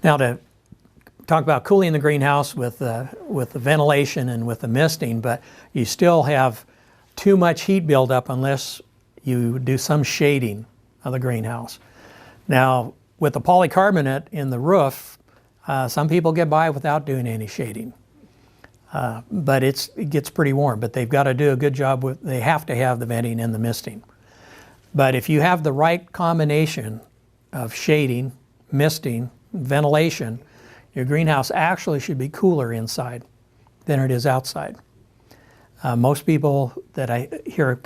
Now to talk about cooling the greenhouse with the ventilation and with the misting, but you still have too much heat buildup unless you do some shading of the greenhouse. Now, with the polycarbonate in the roof, some people get by without doing any shading. But it gets pretty warm, but they've got to do a good job with, they have to have the venting and the misting. But if you have the right combination of shading, misting, ventilation, your greenhouse actually should be cooler inside than it is outside. Most people that I hear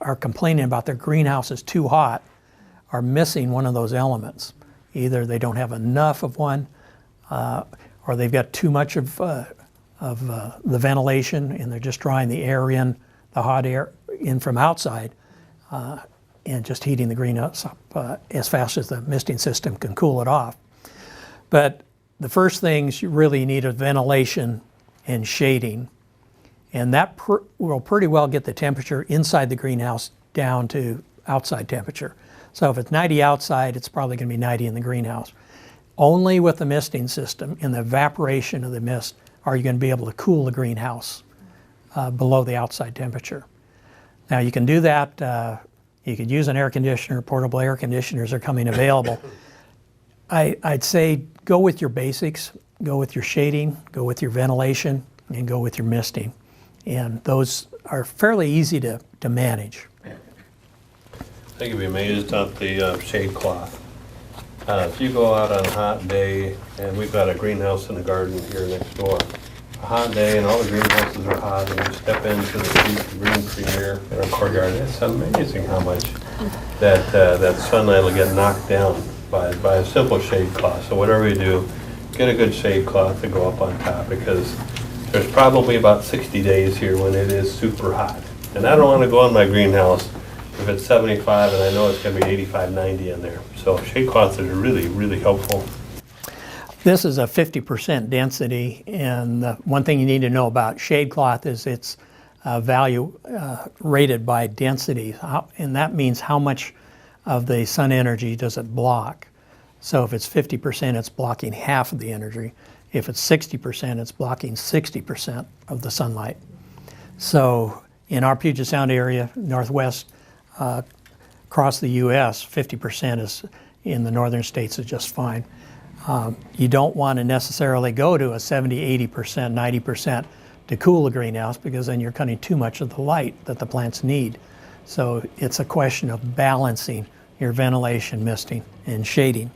are complaining about their greenhouse is too hot are missing one of those elements. Either they don't have enough of one, or they've got too much of the ventilation and they're just drawing the air in, the hot air in from outside, and just heating the greenhouse up as fast as the misting system can cool it off. But the first things you really need is ventilation and shading, and that will pretty well get the temperature inside the greenhouse down to outside temperature. So if it's 90 outside, it's probably going to be 90 in the greenhouse. Only with the misting system and the evaporation of the mist are you going to be able to cool the greenhouse below the outside temperature. Now you can do that, you could use an air conditioner, portable air conditioners are coming available. I'd say go with your basics, go with your shading, go with your ventilation, and go with your misting. And those are fairly easy to manage. I think you'd be amazed at the shade cloth. If you go out on a hot day, and we've got a greenhouse in the garden here next door, a hot day and all the greenhouses are hot, and you step into the green premier in our courtyard, it's amazing how much that sunlight will get knocked down by a simple shade cloth. So whatever you do, get a good shade cloth to go up on top, because there's probably about 60 days here when it is super hot. And I don't want to go on my greenhouse if it's 75 and I know it's going to be 85, 90 in there. So shade cloths are really, really helpful. This is a 50% density, and the one thing you need to know about shade cloth is its value rated by density, and that means how much of the sun energy does it block. So if it's 50%, it's blocking half of the energy. If it's 60%, it's blocking 60% of the sunlight. So in our Puget Sound area, Northwest, across the U.S., 50% is in the northern states is just fine. You don't want to necessarily go to a 70, 80%, 90% to cool the greenhouse, because then you're cutting too much of the light that the plants need. So it's a question of balancing your ventilation, misting, and shading.